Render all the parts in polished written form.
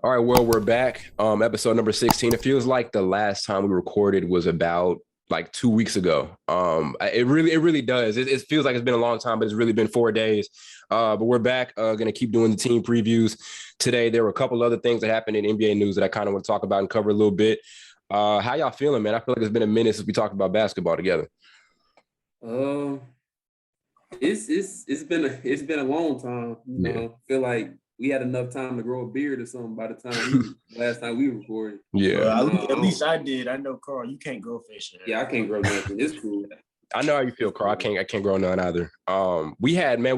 All right, well, we're back. Episode number 16. It feels like the last time we recorded was about like 2 weeks ago. It really does. It feels like it's been a long time, but it's really been 4 days. But we're back. Gonna keep doing the team previews today. There were a couple other things that happened in NBA news that I kind of want to talk about and cover a little bit. How y'all feeling, man? I feel like it's been a minute since we talked about basketball together. Uh, it's been a long time. Yeah. I feel like we had enough time to grow a beard or something by the time last time we recorded. Yeah. At least I did. I know, Carl, you can't grow facial hair. Yeah, I can't grow nothing. It's cool. I know how you feel, Carl. I can't grow none either. We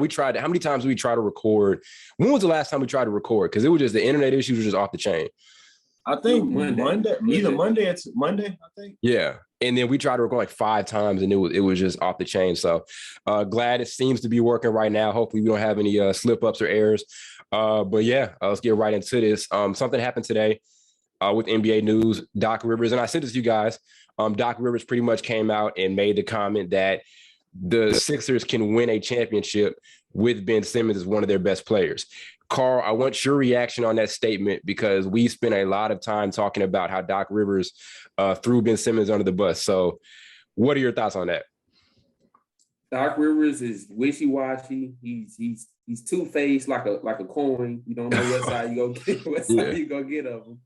tried. How many times did we try to record? When was the last time we tried to record? Because it was just the internet issues were just off the chain. I think Monday, either Monday or Monday, I think. Yeah. And then we tried to record like 5 times and it was just off the chain. So glad it seems to be working right now. Hopefully we don't have any slip ups or errors. But yeah, let's get right into this. Something happened today with NBA news. Doc Rivers, and I sent this to you guys. Doc Rivers pretty much came out and made the comment that the Sixers can win a championship with Ben Simmons as one of their best players. Carl, I want your reaction on that statement because we spent a lot of time talking about how Doc Rivers threw Ben Simmons under the bus. So what are your thoughts on that? Doc Rivers is wishy-washy. He's two-faced like a coin. You don't know what side you gonna get of him.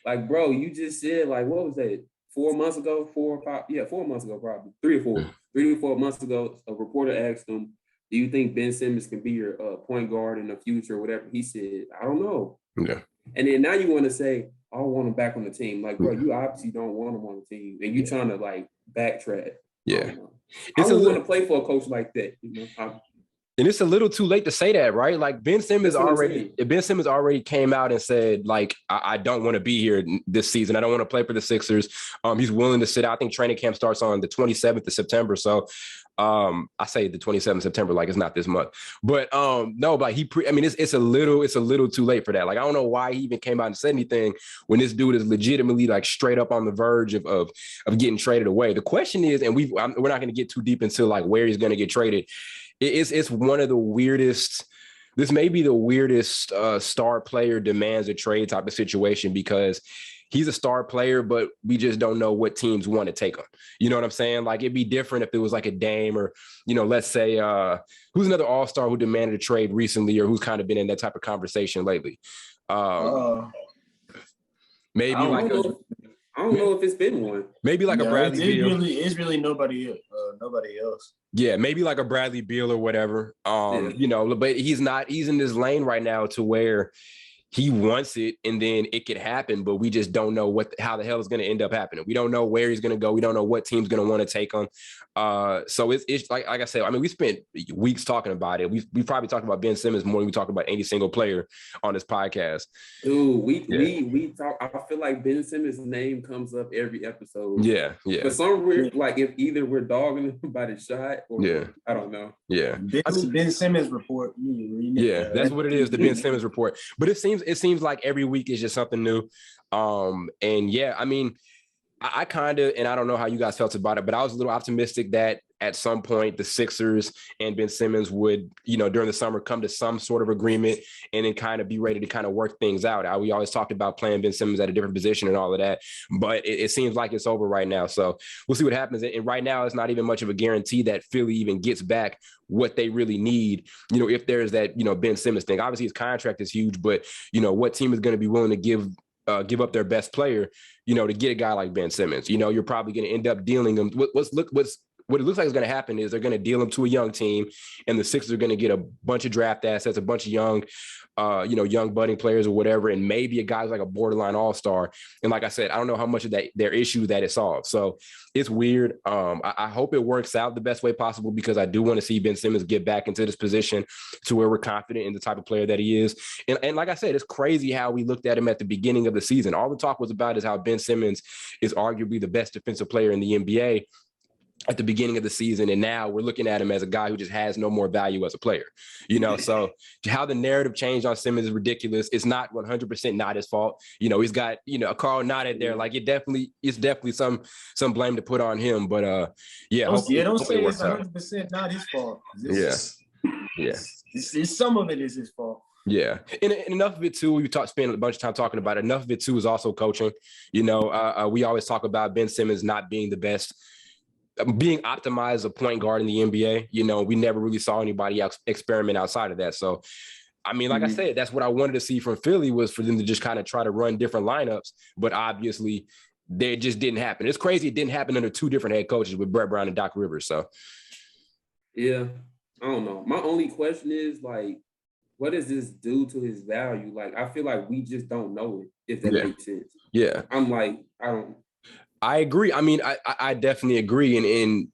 Like, bro, you just said, like, what was that? 4 months ago, 4 or 5? Yeah, 4 months ago, probably 3 or 4. 3 or 4 months ago, a reporter asked him, "Do you think Ben Simmons can be your point guard in the future or whatever?" He said, "I don't know." Yeah. And then now you want to say, "I want him back on the team." Like, bro, you obviously don't want him on the team, and you trying to like backtrack. Yeah. I don't want to play for a coach like that. And it's a little too late to say that, right? Like Ben Simmons already came out and said, like, I don't want to be here this season. I don't want to play for the Sixers. He's willing to sit out. I think training camp starts on the 27th of September. So I say the 27th of September, like it's not this month. But no, but it's a little too late for that. Like, I don't know why he even came out and said anything when this dude is legitimately like straight up on the verge of getting traded away. The question is, and we're not going to get too deep into like where he's going to get traded. It's one of the weirdest. This may be the weirdest star player demands a trade type of situation because he's a star player, but we just don't know what teams want to take him. You know what I'm saying? Like it'd be different if it was like a Dame or, let's say who's another all-star who demanded a trade recently or who's kind of been in that type of conversation lately. Maybe I don't know if it's been one. Maybe like a Bradley Beal. It's really nobody else. Yeah, maybe like a Bradley Beal or whatever. But he's in this lane right now to where he wants it and then it could happen, but we just don't know how the hell is going to end up happening. We don't know where he's going to go. We don't know what team's going to want to take him. So it's like I said, I mean, we spent weeks talking about it. We probably talked about Ben Simmons more than we talk about any single player on this podcast. Dude, we talk. I feel like Ben Simmons' name comes up every episode. Yeah. For some reason, like if either we're dogging him by the shot or I don't know. Yeah. Ben Simmons report. Yeah, that's what it is, the Ben Simmons report. But it seems like every week is just something new. And yeah, I mean, I kind of, and I don't know how you guys felt about it, but I was a little optimistic that at some point the Sixers and Ben Simmons would, during the summer come to some sort of agreement and then kind of be ready to kind of work things out. We always talked about playing Ben Simmons at a different position and all of that, but it seems like it's over right now. So we'll see what happens. And right now it's not even much of a guarantee that Philly even gets back what they really need, if there's that, Ben Simmons thing. Obviously his contract is huge, but what team is going to be willing to give up their best player, to get a guy like Ben Simmons? You're probably going to end up dealing him. What it looks like is going to happen is they're going to deal him to a young team, and the Sixers are going to get a bunch of draft assets, a bunch of young budding players or whatever, and maybe a guy who's like a borderline all-star. And like I said, I don't know how much of their issue that it solves. So it's weird. I hope it works out the best way possible because I do want to see Ben Simmons get back into this position to where we're confident in the type of player that he is. And like I said, it's crazy how we looked at him at the beginning of the season. All the talk was about is how Ben Simmons is arguably the best defensive player in the NBA at the beginning of the season. And now we're looking at him as a guy who just has no more value as a player, so how the narrative changed on Simmons is ridiculous. It's not 100% not his fault. He's got, Carl nodded there. Like it's definitely some blame to put on him, but don't say it's 100% not his fault. Some of it is his fault. Yeah. And enough of it too, we spend a bunch of time talking about it. Enough of it too is also coaching. You know, we always talk about Ben Simmons not being the best, being optimized as a point guard in the NBA. You know, we never really saw anybody else experiment outside of that. So, I mean, like I said, that's what I wanted to see from Philly, was for them to just kind of try to run different lineups. But obviously, they just didn't happen. It's crazy it didn't happen under two different head coaches with Brett Brown and Doc Rivers. So, yeah, I don't know. My only question is, like, what does this do to his value? Like, I feel like we just don't know it, if that makes sense. Yeah. I'm like, I don't. I agree. I mean, I definitely agree. And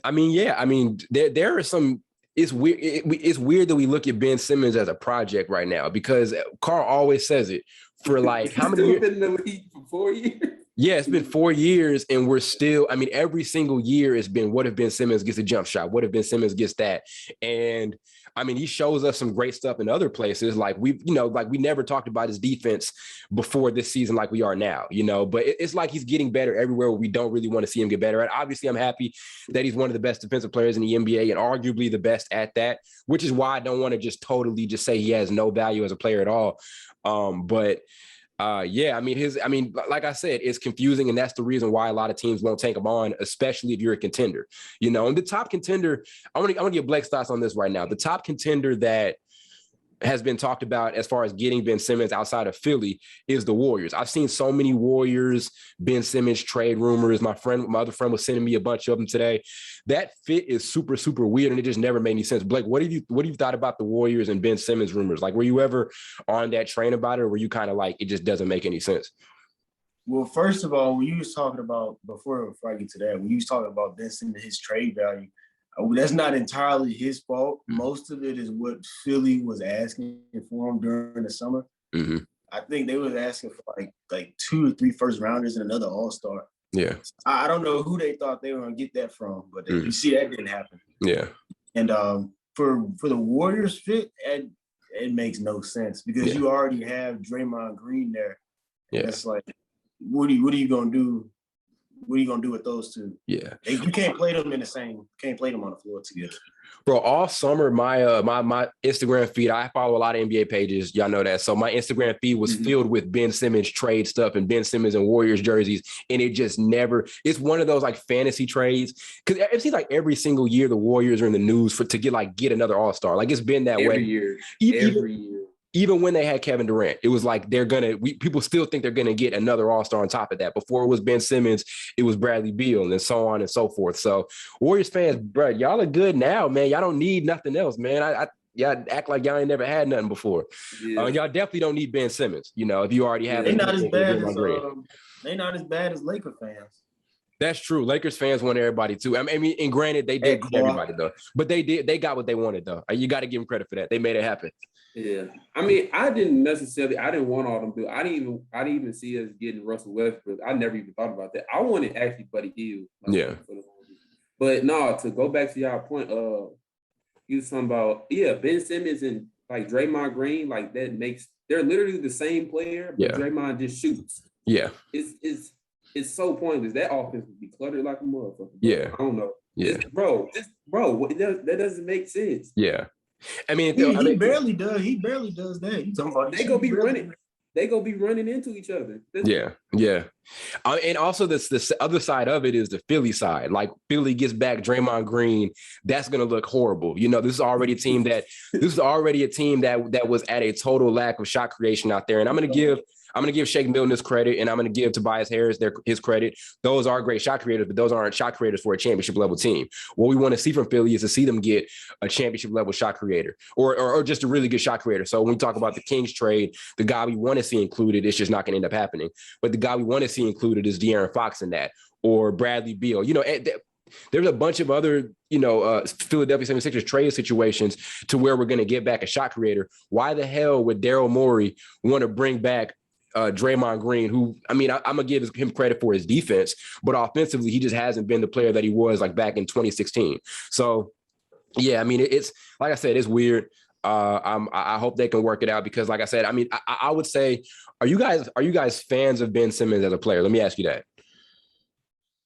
I mean, yeah, I mean, there are some, it's weird. It's weird that we look at Ben Simmons as a project right now, because Carl always says it for like how many years? Been in the league for 4 years. Yeah, it's been 4 years, and we're still, I mean, every single year it's been, what if Ben Simmons gets a jump shot? What if Ben Simmons gets that? And I mean, he shows us some great stuff in other places. Like we never talked about his defense before this season like we are now, you know, but it's like he's getting better everywhere where we don't really want to see him get better at. Obviously, I'm happy that he's one of the best defensive players in the NBA and arguably the best at that, which is why I don't want to just totally just say he has no value as a player at all. Yeah, I mean, like I said, it's confusing, and that's the reason why a lot of teams won't take him on, especially if you're a contender, you know. And the top contender, I want to get Blake's thoughts on this right now. The top contender that has been talked about as far as getting Ben Simmons outside of Philly is the Warriors. I've seen so many Warriors, Ben Simmons trade rumors. My other friend was sending me a bunch of them today. That fit is super, super weird, and it just never made any sense. Blake, what have you thought about the Warriors and Ben Simmons rumors? Like, were you ever on that train about it, or were you kind of like, it just doesn't make any sense? Well, first of all, when you was talking about, before I get to that, when you was talking about Ben Simmons, his trade value, that's not entirely his fault. Most of it is what Philly was asking for him during the summer. Mm-hmm. I think they was asking for like 2 or 3 first rounders and another all-star. Yeah. I don't know who they thought they were going to get that from, but you see that didn't happen. Yeah. And for the Warriors fit, it makes no sense, because you already have Draymond Green there. Yeah. It's like, what are you going to do? What are you gonna do with those two? Yeah, you can't play them can't play them on the floor together. Bro, all summer, my Instagram feed, I follow a lot of NBA pages. Y'all know that. So my Instagram feed was filled with Ben Simmons trade stuff and Ben Simmons and Warriors jerseys. And it just never, it's one of those like fantasy trades. Cause it seems like every single year the Warriors are in the news to get another all-star. Like, it's been that way. Every year. Every year. Even when they had Kevin Durant, it was like people still think they're going to get another all-star on top of that. Before it was Ben Simmons, it was Bradley Beal, and so on and so forth. So Warriors fans, bro, y'all are good now, man. Y'all don't need nothing else, man. Y'all act like y'all ain't never had nothing before. Yeah. Y'all definitely don't need Ben Simmons. You know, if you already have, they're not as bad as Laker fans. That's true. Lakers fans want everybody too. I mean, and granted, they did get everybody though, but they got what they wanted though. You got to give them credit for that. They made it happen. Yeah, I mean, I didn't want all them. I didn't even see us getting Russell Westbrook. I never even thought about that. I wanted actually Buddy Hield. But no, to go back to y'all point, you was talking about Ben Simmons and like Draymond Green, like they're literally the same player, but Draymond just shoots. Yeah, it's so pointless. That offense would be cluttered like a motherfucker. Yeah, I don't know. Yeah, that doesn't make sense. Yeah. I mean, he barely does. He barely does that. You talking about they go be running. They go be running into each other. Yeah. And also this other side of it is the Philly side. Like, Philly gets back Draymond Green, that's gonna look horrible. You know, this is already a team that was at a total lack of shot creation out there. And I'm gonna give Shake Milton his credit, and I'm going to give Tobias Harris his credit. Those are great shot creators, but those aren't shot creators for a championship level team. What we want to see from Philly is to see them get a championship level shot creator or just a really good shot creator. So when we talk about the Kings trade, the guy we want to see included, it's just not going to end up happening. But the guy we want to see included is De'Aaron Fox in that, or Bradley Beal. You know, there's a bunch of other, Philadelphia 76ers trade situations to where we're going to get back a shot creator. Why the hell would Daryl Morey want to bring back Draymond Green, who, I mean, I'm gonna give him credit for his defense, but offensively, he just hasn't been the player that he was like back in 2016. So, yeah, I mean, it's like I said, it's weird. I hope they can work it out, because, like I said, I mean, I would say, are you guys fans of Ben Simmons as a player? Let me ask you that.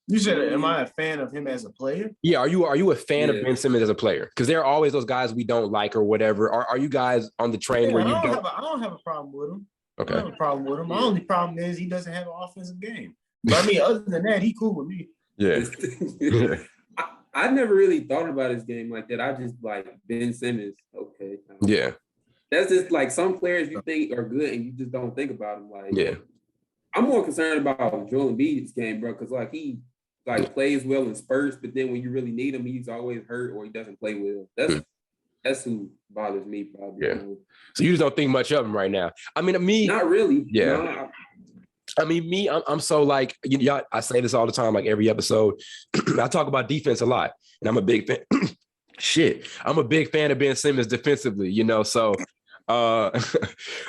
You said, am I a fan of him as a player? Yeah, are you a fan of Ben Simmons as a player? Because there are always those guys we don't like or whatever. Are you guys on the train where you don't? I don't have a problem with him. Okay. I don't have a problem with him. My only problem is he doesn't have an offensive game. But I mean, other than that, he cool with me. Yeah. I never really thought about his game like that. I just like Ben Simmons. Okay. Yeah. That's just like some players you think are good and you just don't think about them. Like, yeah. I'm more concerned about Joel Embiid's game, bro, because like he plays well in spurts, but then when you really need him, he's always hurt or he doesn't play well. That's who bothers me probably. Yeah. So you just don't think much of him right now. I mean, me, not really. Yeah. No, I mean, me, I'm so like, I say this all the time, like every episode. I talk about defense a lot, and I'm a big fan. I'm a big fan of Ben Simmons defensively, So I'm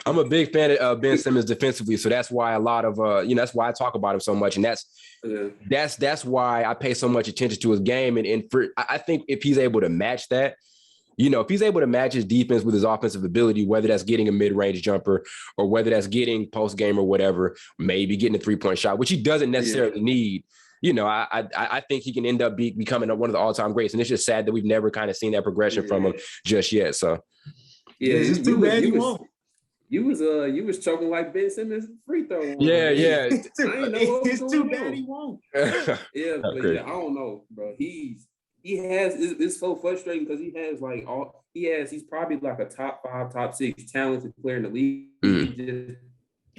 a big fan of Ben Simmons defensively. So that's why a lot of, that's why I talk about him so much. And that's why I pay so much attention to his game. And I think if he's able to match that, if he's able to match his defense with his offensive ability, whether that's getting a mid-range jumper or whether that's getting post-game or whatever, maybe getting a three-point shot, which he doesn't necessarily need, I think he can end up becoming one of the all-time greats. And it's just sad that we've never kind of seen that progression from him just yet. So, yeah, it's too bad he won't. You was choking like Ben Simmons free throw. Yeah. It's too bad he won't. Yeah, but I don't know, bro. It's so frustrating because he's probably like a top 5, top 6 talented player in the league. He just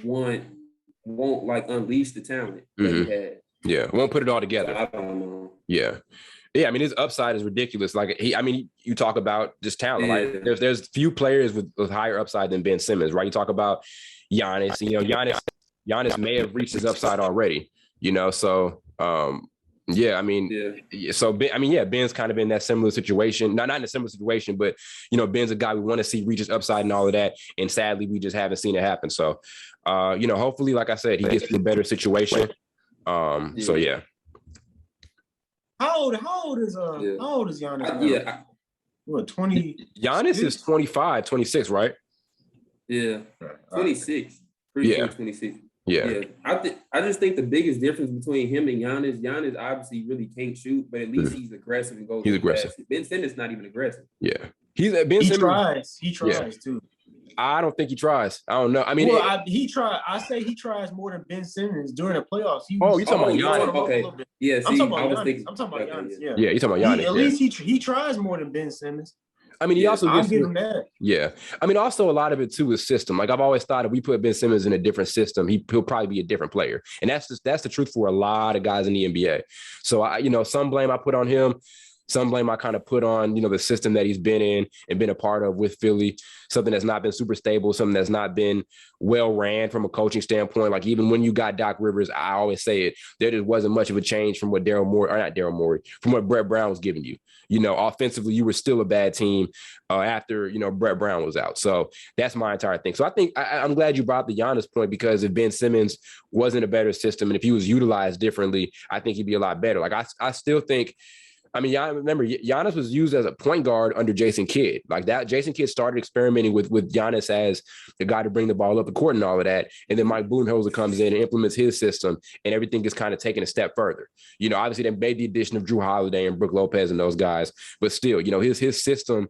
won't like unleash the talent that he had. Yeah, won't put it all together. I don't know. Yeah. I mean, his upside is ridiculous. Like you talk about just talent. Yeah. Like there's few players with higher upside than Ben Simmons, right? You talk about Giannis. Giannis may have reached his upside already. So So Ben's kind of in that similar situation. Not in a similar situation, but Ben's a guy we want to see reach his upside and all of that. And sadly, we just haven't seen it happen. So, hopefully, like I said, he gets to a better situation. So yeah. How old is Giannis? What, 20? Giannis is 25, 26, right? Yeah. 26. Pretty sure 26. Yeah. I just think the biggest difference between him and Giannis obviously really can't shoot, but at least he's aggressive and goes. He's aggressive. Ben Simmons not even aggressive. Yeah. He tries too. I don't think he tries. I don't know. I mean, he tries. I say he tries more than Ben Simmons during the playoffs. You're talking about Giannis? Okay. Yeah, I'm talking about Giannis. Yeah, you're talking about Giannis. At least he tries more than Ben Simmons. I mean, he also I'll give him that. Yeah. I mean, also a lot of it too is system. Like I've always thought if we put Ben Simmons in a different system, he'll probably be a different player. And that's the truth for a lot of guys in the NBA. So some blame I put on him. Some blame I kind of put on, the system that he's been in and been a part of with Philly, something that's not been super stable, something that's not been well ran from a coaching standpoint. Like even when you got Doc Rivers, I always say it, there just wasn't much of a change from what from what Brett Brown was giving you. Offensively, you were still a bad team after, Brett Brown was out. So that's my entire thing. So I think I'm glad you brought the Giannis point because if Ben Simmons wasn't a better system and if he was utilized differently, I think he'd be a lot better. Like I still think, remember, Giannis was used as a point guard under Jayson Kidd. Like that, Jayson Kidd started experimenting with Giannis as the guy to bring the ball up the court and all of that. And then Mike Budenholzer comes in and implements his system, and everything is kind of taken a step further. Obviously they made the addition of Drew Holiday and Brook Lopez and those guys, but still, his system,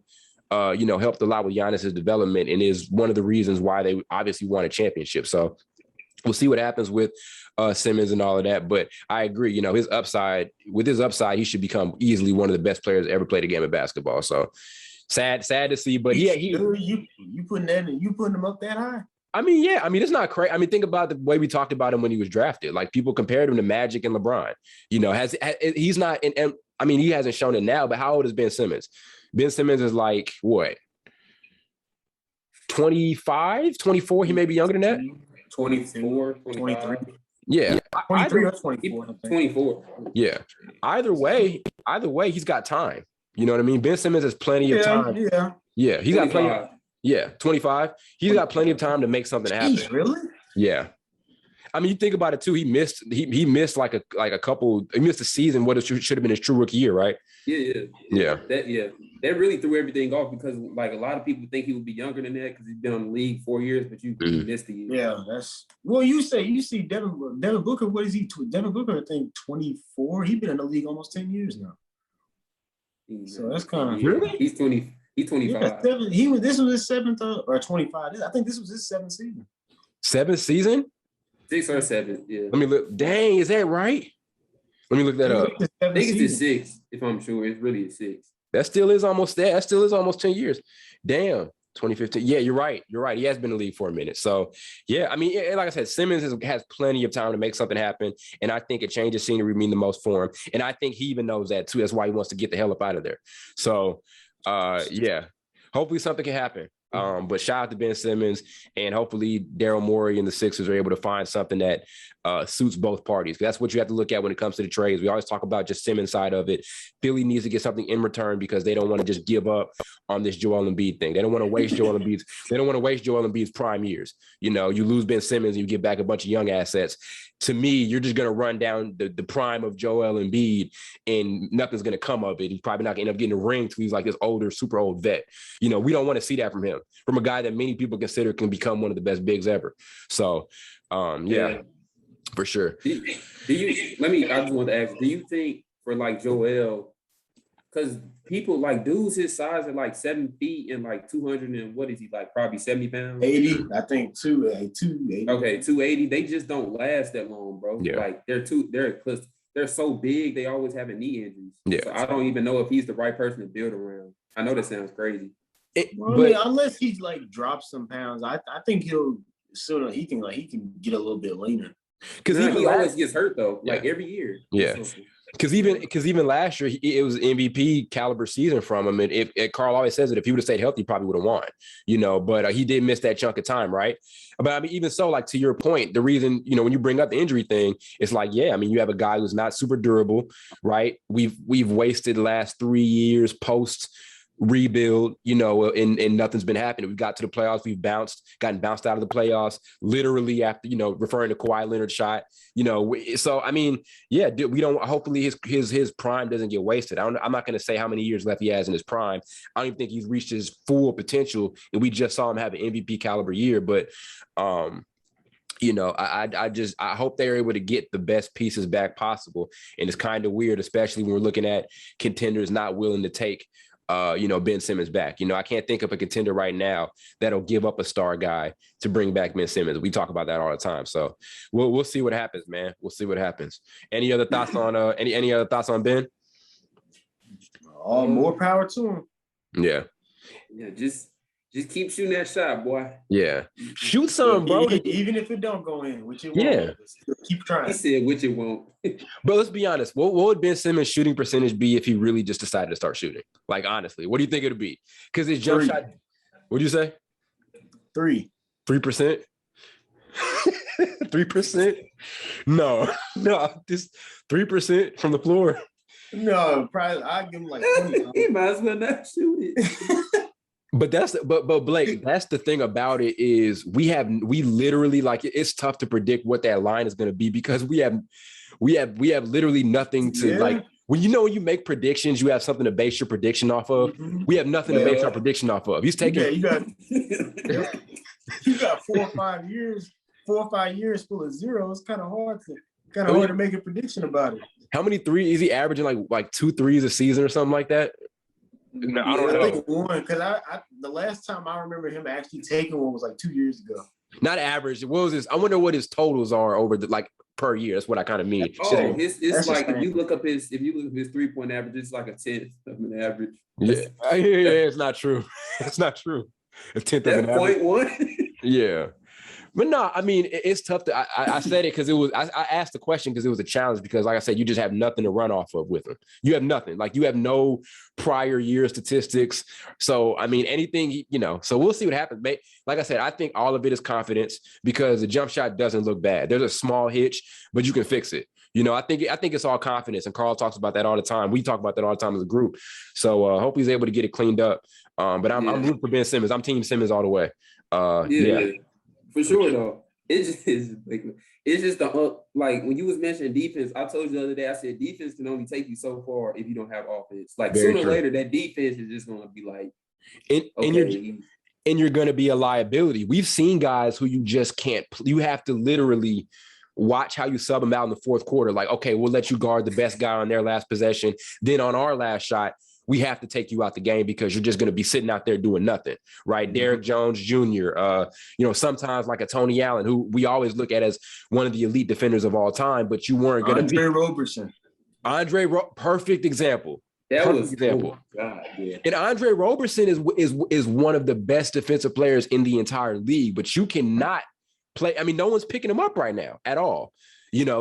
helped a lot with Giannis's development and is one of the reasons why they obviously won a championship. So we'll see what happens with Simmons and all of that. But I agree, his upside, he should become easily one of the best players to ever play the game of basketball. So sad to see. But you putting him up that high? It's not crazy. Think about the way we talked about him when he was drafted. Like people compared him to Magic and LeBron. He's not, and he hasn't shown it now, but how old is Ben Simmons? Ben Simmons is like, what? 25, 24? He may be younger than that. 24, 23. Yeah. 23 or 24. 24. Yeah. Either way, he's got time. You know what I mean? Ben Simmons has plenty of time. Yeah. He's 25. Got plenty. Yeah. 25. He's got plenty of time to make something happen. Really? Yeah. I mean, you think about it too. He missed like a couple. He missed a season. What it should have been his true rookie year, right? Yeah. That really threw everything off because like a lot of people think he would be younger than that because he's been on the league 4 years, but you missed a year. Yeah, that's you see Devin Booker. What is he? Devin Booker, I think 24. He's been in the league almost 10 years now. So that's kind of really. He's 20. He's 25. Yeah, this was his 7th or 25. I think this was his 7th season. 7th season? 6 or 7. Yeah. Let me look. Dang, is that right? Let me look that up. I think it's his 6, if I'm sure. It's really his 6. That still is almost 10 years. Damn. 2015. Yeah, you're right. He has been in the league for a minute. So, yeah, I mean, like I said, Simmons has plenty of time to make something happen. And I think a change of scenery mean the most for him. And I think he even knows that, too. That's why he wants to get the hell up out of there. So, yeah, hopefully something can happen. But shout out to Ben Simmons, and hopefully Daryl Morey and the Sixers are able to find something that suits both parties. That's what you have to look at when it comes to the trades. We always talk about just Simmons' side of it. Philly needs to get something in return because they don't want to just give up on this Joel Embiid thing. They don't want to waste Joel Embiid's prime years. You know, you lose Ben Simmons and you get back a bunch of young assets. To me, you're just going to run down the prime of Joel Embiid and nothing's going to come of it. He's probably not going to end up getting a ring because he's like this older, super old vet. You know, we don't want to see that from him, from a guy that many people consider can become one of the best bigs ever. So, yeah, for sure. I just want to ask, do you think for like Joel, because people like dudes his size are like 7 feet and like 200 and what is he like, probably 70 pounds? 80, I think 280. Okay, 280. They just don't last that long, bro. Yeah. Like they're so big, they always have knee injuries. Yeah. So I don't even know if he's the right person to build around. I know that sounds crazy. Unless he's like dropped some pounds, I think he can get a little bit leaner. Because he always gets hurt though, like every year. Yeah. Because even last year, it was MVP caliber season from him. And if Carl always says that if he would have stayed healthy, he probably would have won, you know, but he did miss that chunk of time. Right. But I mean, even so, like to your point, the reason, you know, when you bring up the injury thing, it's like, yeah, I mean, you have a guy who's not super durable. Right. We've wasted the last 3 years post rebuild, you know, and nothing's been happening. We got to the playoffs, gotten bounced out of the playoffs, literally after, you know, referring to Kawhi Leonard's shot, you know. So I mean, yeah, we don't. Hopefully his prime doesn't get wasted. I'm not going to say how many years left he has in his prime. I don't even think he's reached his full potential, and we just saw him have an MVP caliber year. But you know, I hope they're able to get the best pieces back possible. And it's kind of weird, especially when we're looking at contenders not willing to take you know, Ben Simmons back. You know, I can't think of a contender right now that'll give up a star guy to bring back Ben Simmons. We talk about that all the time. So we'll see what happens, man. We'll see what happens. Any other thoughts on any other thoughts on Ben? More power to him. Yeah. Yeah, just keep shooting that shot, boy. Yeah. Shoot some, bro. Even if it don't go in, which it won't. Keep trying. He said which it won't. But let's be honest. What would Ben Simmons' shooting percentage be if he really just decided to start shooting? Like, honestly, what do you think it would be? Because his jump shot, what do you say? 3%? 3%? No, just 3% from the floor. No, probably I'd give him like 20. He might as well not shoot it. But Blake, that's the thing about it is we literally, like, it's tough to predict what that line is going to be because we have literally nothing to like. When you make predictions, you have something to base your prediction off of. Mm-hmm. We have nothing to base our prediction off of. He's taking. You got 4 or 5 years full of zeros. It's kind of hard to make a prediction about it. How many threes is he averaging? Like 2 threes a season or something like that? No, I don't know. I think one, because the last time I remember him actually taking one was like 2 years ago. Not average. What was this? I wonder what his totals are over the per year. That's what I kind of mean. Oh, it's like if you look up his 3-point average, it's like a 10th of an average. Yeah, it's not true. It's not true. A 10th of an average. 0.1. Yeah. But no, I mean, it's tough to, I said it because it was, I asked the question because it was a challenge because like I said, you just have nothing to run off of with him. You have nothing. Like you have no prior year statistics. So, I mean, anything, so we'll see what happens. Like I said, I think all of it is confidence because the jump shot doesn't look bad. There's a small hitch, but you can fix it. I think it's all confidence. And Carl talks about that all the time. We talk about that all the time as a group. So hope he's able to get it cleaned up. But I'm rooting for Ben Simmons. I'm team Simmons all the way. Yeah. For sure, though. it's just the like when you was mentioning defense. I told you the other day. I said defense can only take you so far if you don't have offense. Like Very sooner true. or later, that defense is just going to be like, and you're going to be a liability. We've seen guys who you just can't. You have to literally watch how you sub them out in the fourth quarter. Like, okay, we'll let you guard the best guy on their last possession. Then on our last shot, we have to take you out the game because you're just going to be sitting out there doing nothing, right? Mm-hmm. Derrick Jones Jr., sometimes like a Tony Allen, who we always look at as one of the elite defenders of all time, but you weren't going to be. Roberson. Perfect example. Example. Oh God, yeah. And Andre Roberson is one of the best defensive players in the entire league, but you cannot play. I mean, no one's picking him up right now at all,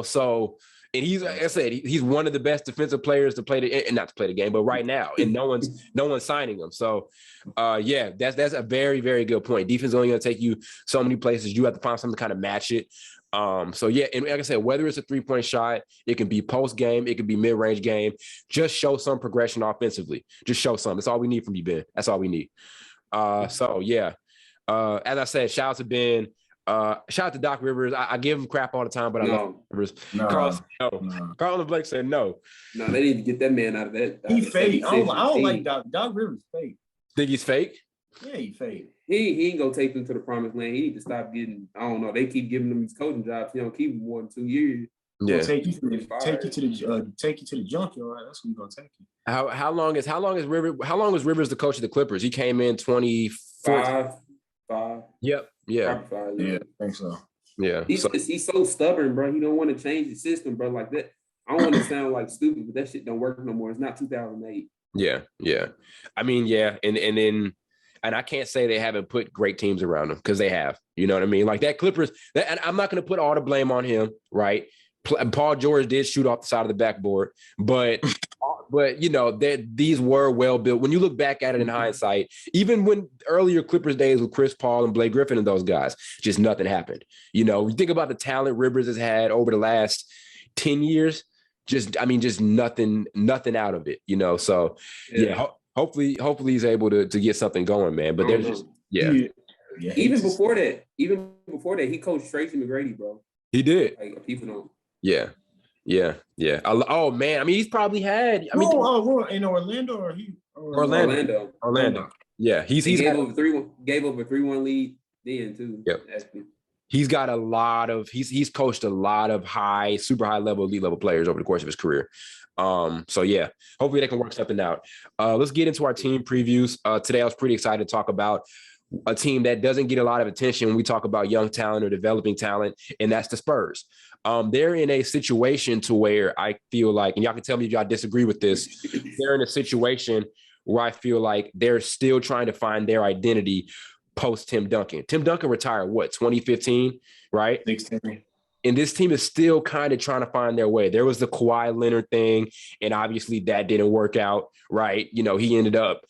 so. And he's, like I said, he's one of the best defensive players to play not to play the game, but right now, and no one's signing him. So, that's a very, very good point. Defense is only going to take you so many places. You have to find something to kind of match it. And like I said, whether it's a 3-point shot, it can be post game, it can be mid range game. Just show some progression offensively. Just show some. That's all we need from you, Ben. That's all we need. As I said, shout out to Ben. Shout out to Doc Rivers. I give him crap all the time, but I love Rivers. Carlton Blake said no. No, they need to get that man out of that. He fake. I don't like Doc. Doc Rivers fake. Think he's fake? Yeah, he fake. He ain't gonna take them to the promised land. He need to stop getting. I don't know. They keep giving him these coaching jobs. He don't keep him more than 2 years. Yeah, take you to the junkyard. That's what he's gonna take you. How long is Rivers? How long was Rivers the coach of the Clippers? He came in 2014. 5. Yep. Yeah. 5, yeah, I think so. Yeah. He's so stubborn, bro. He don't want to change the system, bro. Like that. I don't want to sound like stupid, but that shit don't work no more. It's not 2008. Yeah. I mean, yeah, and I can't say they haven't put great teams around them because they have. You know what I mean? Like that Clippers. And I'm not going to put all the blame on him, right? Paul George did shoot off the side of the backboard, but these were well built. When you look back at it in hindsight, even when earlier Clippers days with Chris Paul and Blake Griffin and those guys, just nothing happened. You think about the talent Rivers has had over the last 10 years, just nothing out of it. So hopefully he's able to get something going, man. But there's just Even before that, he coached Tracy McGrady, bro. He did. Like people don't. Yeah. Oh man, I mean, he's probably had. In Orlando or Orlando. Yeah, he gave over 3-1 lead then too. Yep. He's got a lot of. He's coached a lot of super high level, elite level players over the course of his career. Hopefully they can work something out. Let's get into our team previews. Today I was pretty excited to talk about a team that doesn't get a lot of attention when we talk about young talent or developing talent, and that's the Spurs. They're in a situation to where I feel like, and y'all can tell me if y'all disagree with this, they're in a situation where I feel like they're still trying to find their identity post Tim Duncan. Tim Duncan retired, 2015, right? 16. And this team is still kind of trying to find their way. There was the Kawhi Leonard thing, and obviously that didn't work out, right? He ended up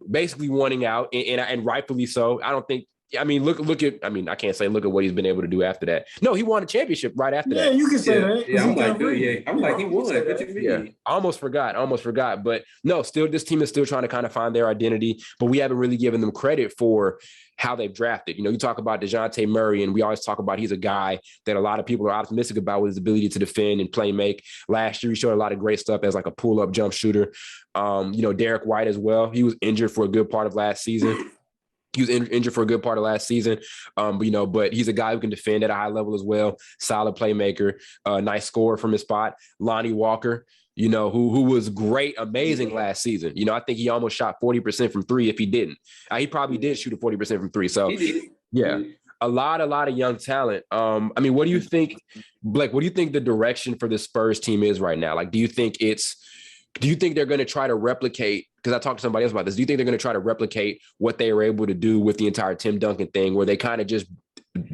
basically wanting out, and rightfully so. I don't think. I mean, look at. I mean, I can't say look at what he's been able to do after that. No, he won a championship right after that. Yeah, you can say that. Yeah, I'm like, he won. What you mean? Yeah, almost forgot. But no, still, this team is still trying to kind of find their identity. But we haven't really given them credit for how they've drafted. You talk about Dejounte Murray, and we always talk about he's a guy that a lot of people are optimistic about with his ability to defend and play make. Last year, he showed a lot of great stuff as like a pull-up jump shooter. Derrick White as well. He was injured for a good part of last season. But he's a guy who can defend at a high level as well. Solid playmaker, nice scorer from his spot. Lonnie Walker, who was great, amazing last season. I think he almost shot 40% from three if he didn't. He probably did shoot a 40% from three. So, yeah, a lot of young talent. What do you think, Blake, what do you think the direction for the Spurs team is right now? Like, do you think they're going to try to replicate, because I talked to somebody else about this, do you think they're going to try to replicate what they were able to do with the entire Tim Duncan thing, where they kind of just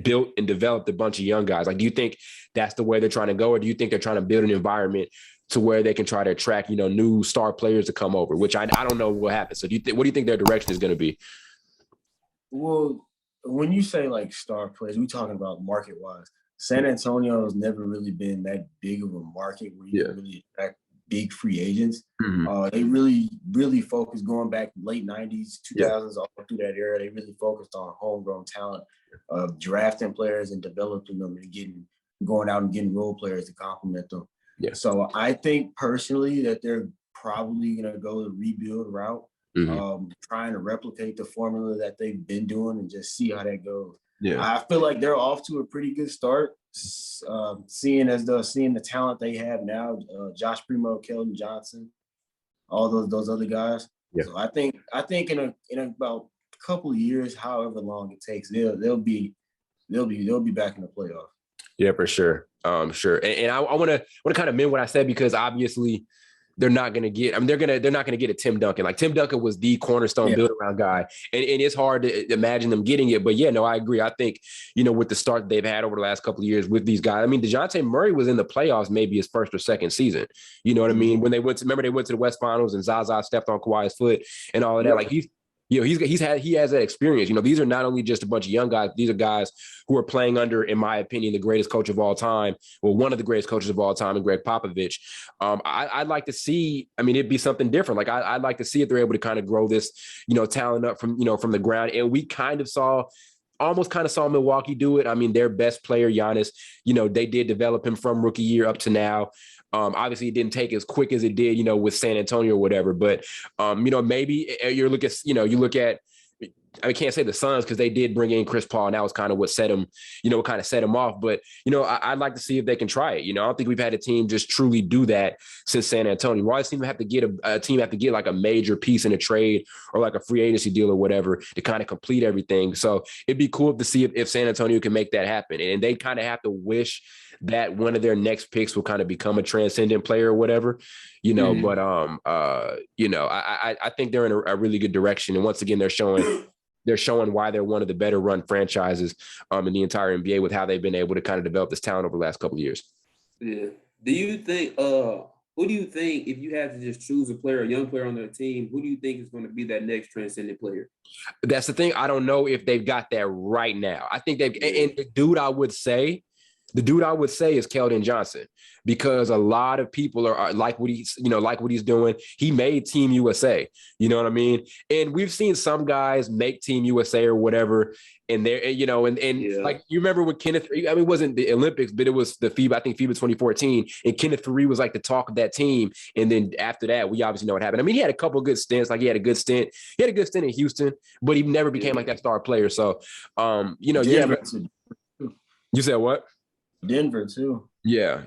built and developed a bunch of young guys? Like, do you think that's the way they're trying to go, or do you think they're trying to build an environment to where they can try to attract, new star players to come over, which I don't know what happens. So what do you think their direction is going to be? Well, when you say like star players, we're talking about market-wise. San Antonio has never really been that big of a market where you can really attract big free agents. Mhm. They really focused going back late 90s, 2000s, all through that era. They really focused on homegrown talent, drafting players and developing them and going out and getting role players to complement them. Yeah. So I think personally that they're probably going to go the rebuild route, trying to replicate the formula that they've been doing and just see how that goes. Yeah. I feel like they're off to a pretty good start, seeing the talent they have now, Josh Primo, Keldon Johnson, all those other guys. Yeah. So I think in about a couple of years, however long it takes, they'll be back in the playoff. Yeah, for sure. Sure. And I want to kind of amend what I said, because obviously they're not going to get, they're not going to get a Tim Duncan. Like, Tim Duncan was the cornerstone build around guy. And it's hard to imagine them getting it. But yeah, no, I agree. I think, with the start they've had over the last couple of years with these guys, Dejounte Murray was in the playoffs maybe his first or second season. You know what I mean? When they went to the West Finals and Zaza stepped on Kawhi's foot and all of that. Yeah. Like, he has that experience. These are not only just a bunch of young guys, these are guys who are playing under, in my opinion, the greatest coach of all time, or one of the greatest coaches of all time, and Greg Popovich. I'd like to see, it'd be something different. Like, I'd like to see if they're able to kind of grow this, talent up from the ground. And we almost saw Milwaukee do it. Their best player, Giannis, they did develop him from rookie year up to now. Obviously, it didn't take as quick as it did, with San Antonio or whatever. But, maybe you look at, I can't say the Suns, because they did bring in Chris Paul, and that was kind of what set him, what kind of set him off. But, I'd like to see if they can try it. I don't think we've had a team just truly do that since San Antonio. We always seem to have to get a team like a major piece in a trade or like a free agency deal or whatever to kind of complete everything. So it'd be cool to see if San Antonio can make that happen. And they kind of have to wish that one of their next picks will kind of become a transcendent player or whatever, but, I think they're in a really good direction. And once again, they're showing why they're one of the better run franchises in the entire NBA with how they've been able to kind of develop this talent over the last couple of years. Yeah. Do you think, who do you think, if you had to just choose a young player on their team, who do you think is going to be that next transcendent player? That's the thing. I don't know if they've got that right now. I think and the dude I would say is Keldon Johnson, because a lot of people are like what he's doing. He made Team USA, you know what I mean? And we've seen some guys make Team USA or whatever, and they're, like, you remember with Kenneth, it wasn't the Olympics, but it was the FIBA 2014, and Kenneth Faried was like the talk of that team. And then after that, we obviously know what happened. He had a couple of good stints. Like, he had a good stint in Houston, but he never became like that star player. So, Denver too. You said what? Denver too. Yeah.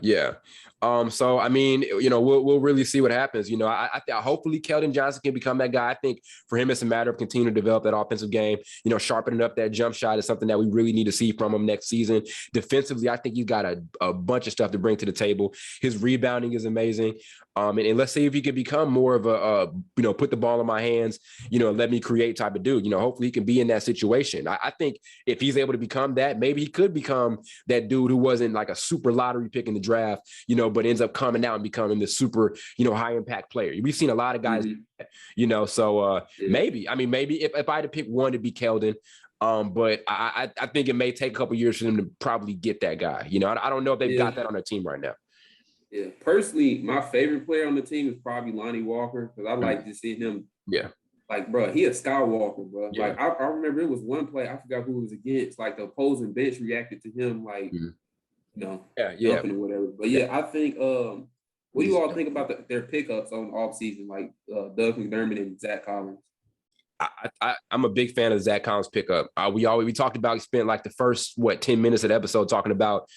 So, we'll really see what happens. I hopefully Keldon Johnson can become that guy. I think for him, it's a matter of continuing to develop that offensive game. Sharpening up that jump shot is something that we really need to see from him next season. Defensively, I think he's got a bunch of stuff to bring to the table. His rebounding is amazing. And let's see if he can become more of a put the ball in my hands, let me create type of dude. Hopefully he can be in that situation. I think if he's able to become that, maybe he could become that dude who wasn't like a super lottery pick in the draft, but ends up coming out and becoming the super, high impact player. We've seen a lot of guys, maybe if I had to pick one, it'd be Keldon. But I think it may take a couple years for them to probably get that guy. I don't know if they've got that on their team right now. Yeah, personally, my favorite player on the team is probably Lonnie Walker, because I like to see him. Yeah, like, bro, he a Skywalker, bro. Yeah. Like, I remember it was one play, I forgot who it was against. Like, the opposing bench reacted to him, like, jumping or whatever. But yeah, I think. What do you all think about their pickups on offseason, like Doug McDermott and Zach Collins? I'm a big fan of Zach Collins pickup. We talked about, he spent like the first 10 minutes of the episode talking about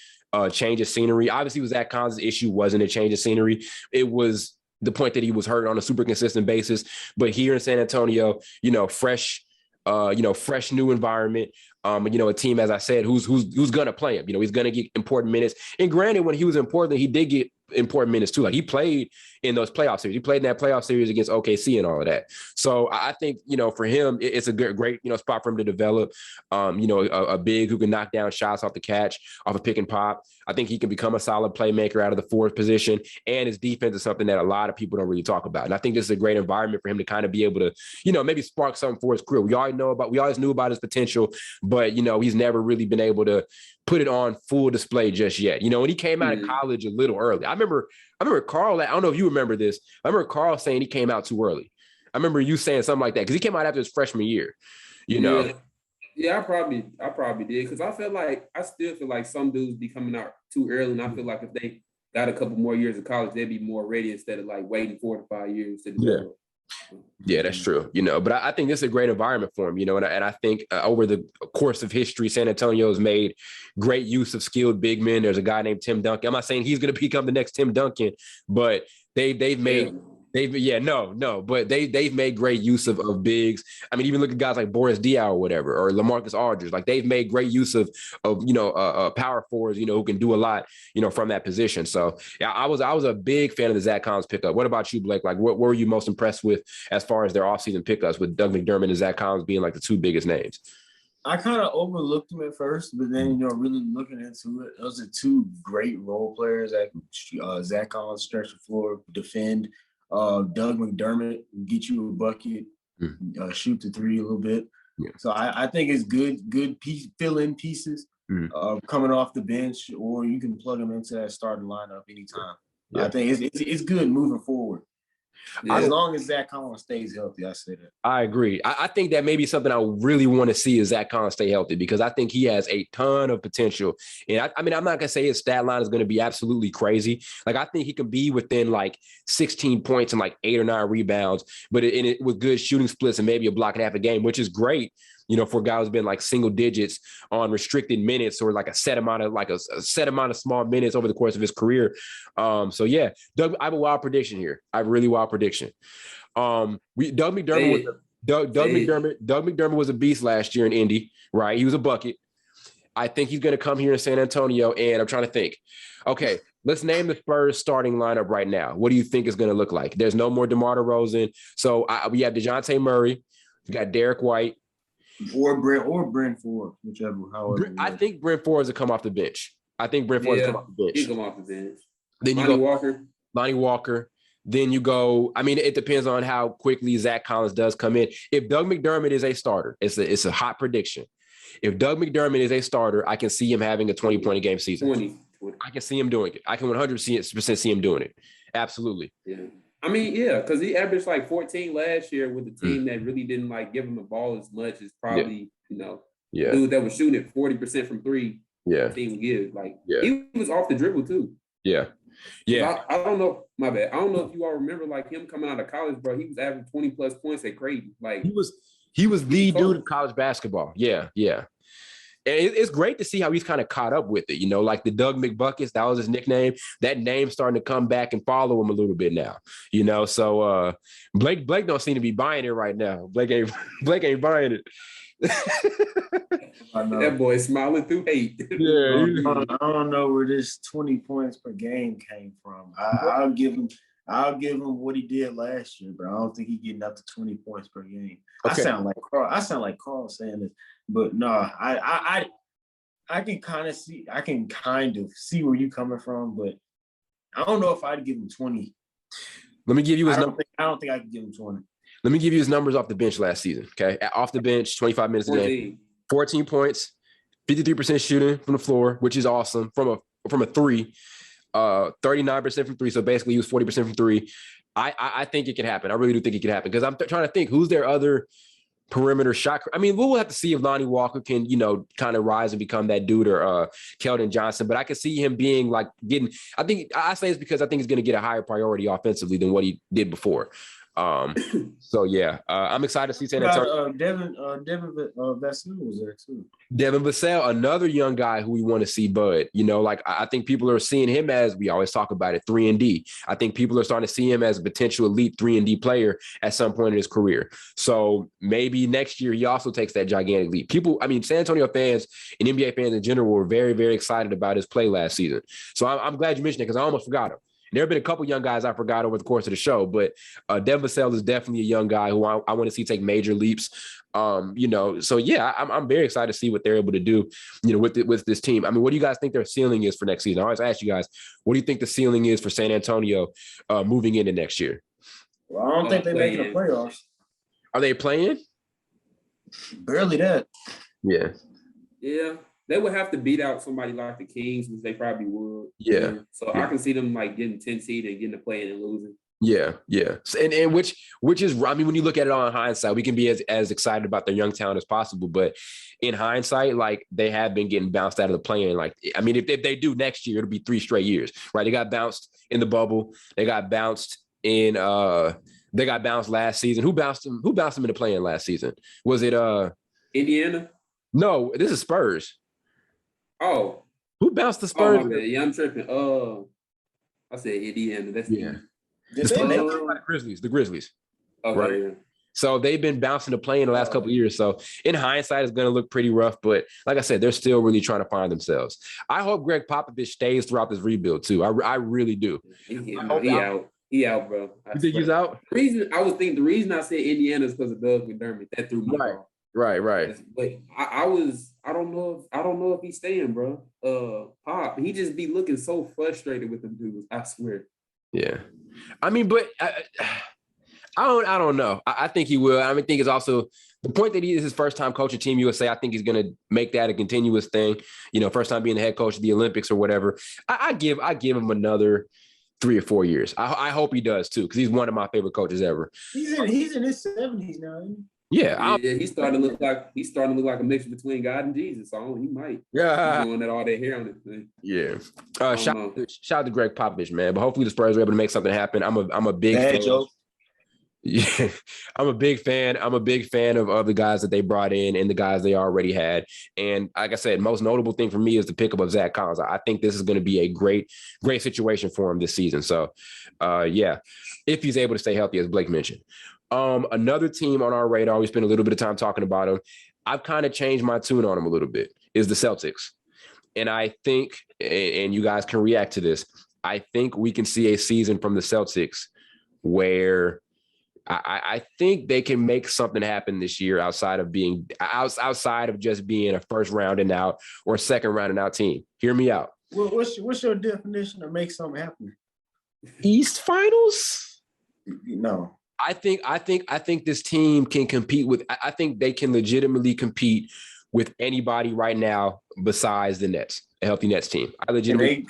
change of scenery. Obviously, Zach Collins' issue wasn't a change of scenery. It was the point that he was hurt on a super consistent basis. But here in San Antonio, fresh new environment. A team, as I said, who's gonna play him. He's gonna get important minutes. And granted, when he was important, he did get important minutes too. Like, he played in those playoff series. He played in that playoff series against OKC and all of that. So I think, for him, it's a great, spot for him to develop. A big who can knock down shots off the catch, off a pick and pop. I think he can become a solid playmaker out of the fourth position. And his defense is something that a lot of people don't really talk about. And I think this is a great environment for him to kind of be able to, maybe spark something for his career. We always knew about his potential, but, he's never really been able to put it on full display just yet. You know, when he came out of college a little early. I remember Carl, I don't know if you remember this. I remember Carl saying he came out too early. I remember you saying something like that because he came out after his freshman year, you know. Yeah, I probably did because I still feel like some dudes be coming out too early, and I feel like if they got a couple more years of college, they'd be more ready instead of like waiting 4 to 5 years to do it. Yeah, that's true. You know, but I think this is a great environment for him, you know, and I think over the course of history, San Antonio has made great use of skilled big men. There's a guy named Tim Duncan. I'm not saying he's going to become the next Tim Duncan, but they've made but they've made great use of bigs. I mean, even look at guys like Boris Diaw or whatever, or LaMarcus Aldridge. Like they've made great use of power forwards, you know, who can do a lot, you know, from that position. So yeah, I was a big fan of the Zach Collins pickup. What about you, Blake? Like, what were you most impressed with as far as their offseason pickups with Doug McDermott and Zach Collins being like the two biggest names? I kind of overlooked them at first, but then, you know, really looking into it, those are two great role players that Zach Collins stretch the floor, defend. Doug McDermott get you a bucket, shoot the three a little bit. Yeah. So I think it's good fill-in pieces coming off the bench, or you can plug them into that starting lineup anytime. Yeah. I think it's good moving forward. Yeah. As long as Zach Collins stays healthy, I say that. I agree. I think that may be something I really want to see is Zach Collins stay healthy because I think he has a ton of potential. And I mean, I'm not going to say his stat line is going to be absolutely crazy. Like, I think he can be within like 16 points and like 8 or 9 rebounds, but with good shooting splits and maybe a block and a half a game, which is great. You know, for a guy who's been like single digits on restricted minutes or like a set amount of small minutes over the course of his career. So yeah, Doug, I have a wild prediction here. I have a really wild prediction. Doug McDermott was a beast last year in Indy, right? He was a bucket. I think he's going to come here in San Antonio, and I'm trying to think. Okay, let's name the Spurs starting lineup right now. What do you think is going to look like? There's no more DeMar DeRozan. So we have Dejounte Murray. We got Derrick White. Or Brent Ford, whichever. However, I think Brent Ford is to come off the bench. He'll come off the bench. He'll come off the bench. Then Lonnie Walker. Then you go. I mean, it depends on how quickly Zach Collins does come in. If Doug McDermott is a starter, it's a hot prediction. If Doug McDermott is a starter, I can see him having a 20-point a game season. 20. I can see him doing it. I can 100% see him doing it. Absolutely. Yeah. I mean, yeah, because he averaged like 14 last year with a team that really didn't like give him the ball as much as probably, dude that was shooting at 40% from three. Yeah. The team would give. He was off the dribble too. Yeah. Yeah. I don't know. My bad. I don't know if you all remember like him coming out of college, bro. He was averaging 20 plus points at Creighton. Like he was the dude of college basketball. Yeah. Yeah. And it's great to see how he's kind of caught up with it, you know, like the Doug McBuckets, that was his nickname. That name's starting to come back and follow him a little bit now, you know. So Blake don't seem to be buying it right now. Blake ain't buying it. That boy smiling through hate. Yeah, I don't know where this 20 points per game came from. I'll give him what he did last year, but I don't think he's getting up to 20 points per game. Okay. I sound like Carl saying this, but no, I can kind of see where you're coming from, but I don't know if I'd give him 20. Let me give you his number. I don't think I can give him 20. Let me give you his numbers off the bench last season. Okay, off the bench, 25 minutes a game, 14 points, 53% shooting from the floor, which is awesome from a three. 39% from three. So basically he was 40% from three. I think it can happen. I really do think it can happen because I'm trying to think who's their other perimeter shot. I mean, we'll have to see if Lonnie Walker can, you know, kind of rise and become that dude or Keldon Johnson, but I can see him being like I think I say it's because I think he's going to get a higher priority offensively than what he did before. So yeah, I'm excited to see San Antonio. Devin Vassell was there too. Devin Vassell, another young guy who we want to see, bud. You know, like I think people are seeing him as, we always talk about it, 3-and-D. I think people are starting to see him as a potential elite 3-and-D player at some point in his career. So maybe next year he also takes that gigantic leap. San Antonio fans and NBA fans in general were very, very excited about his play last season. So I'm glad you mentioned it because I almost forgot him. There have been a couple young guys I forgot over the course of the show, but Devin Vassell is definitely a young guy who I want to see take major leaps. You know, so yeah, I'm very excited to see what they're able to do, you know, with this team. I mean, what do you guys think their ceiling is for next season? I always ask you guys, what do you think the ceiling is for San Antonio moving into next year? Well, I don't think they're making the playoffs. Are they playing? Barely that. Yeah. Yeah. They would have to beat out somebody like the Kings, which they probably would. Yeah. So I can see them like getting 10 seed and getting to play and losing. Yeah. And which is, I mean, when you look at it all in hindsight, we can be as excited about their young talent as possible. But in hindsight, like they have been getting bounced out of the play-in. Like, I mean, if they do next year, it'll be 3 straight years, right? They got bounced in the bubble. They got bounced last season. Who bounced them in the play-in last season? Was it Indiana? No, this is Spurs. Oh. Who bounced the Spurs? Yeah, I'm tripping. I said Indiana. That's the Grizzlies. Okay, right? Yeah. So they've been bouncing the play in the last couple of years. So in hindsight, it's going to look pretty rough. But like I said, they're still really trying to find themselves. I hope Greg Popovich stays throughout this rebuild too. I really do. He out. He out, bro. You think he's out? The reason I said Indiana is because of Doug McDermott. That threw me off. Right. But I don't know if he's staying, bro. Pop, he just be looking so frustrated with them dudes. I swear. Yeah, I mean, but I don't know. I think he will. I think it's also the point that he is his first time coaching Team USA. I think he's going to make that a continuous thing. You know, first time being the head coach of the Olympics or whatever. I give him another 3 or 4 years. I hope he does too, because he's one of my favorite coaches ever. He's in his 70s now. Yeah, he's starting to look like a mix between God and Jesus. So he might. Yeah, doing that all that hair on his thing. Yeah. Shout out to Greg Popovich, man. But hopefully the Spurs are able to make something happen. I'm a big fan. Joke. Yeah, I'm a big fan. I'm a big fan of the guys that they brought in and the guys they already had. And like I said, most notable thing for me is the pickup of Zach Collins. I think this is going to be a great situation for him this season. So, yeah, if he's able to stay healthy, as Blake mentioned. Another team on our radar, we spent a little bit of time talking about them. I've kind of changed my tune on them a little bit, is the Celtics. And I think, and you guys can react to this, I think we can see a season from the Celtics where I think they can make something happen this year outside of just being a first round and out or second round and out team. Hear me out. Well, what's your definition of make something happen? East Finals? No. I think this team can compete with. I think they can legitimately compete with anybody right now besides the Nets, a healthy Nets team. Can they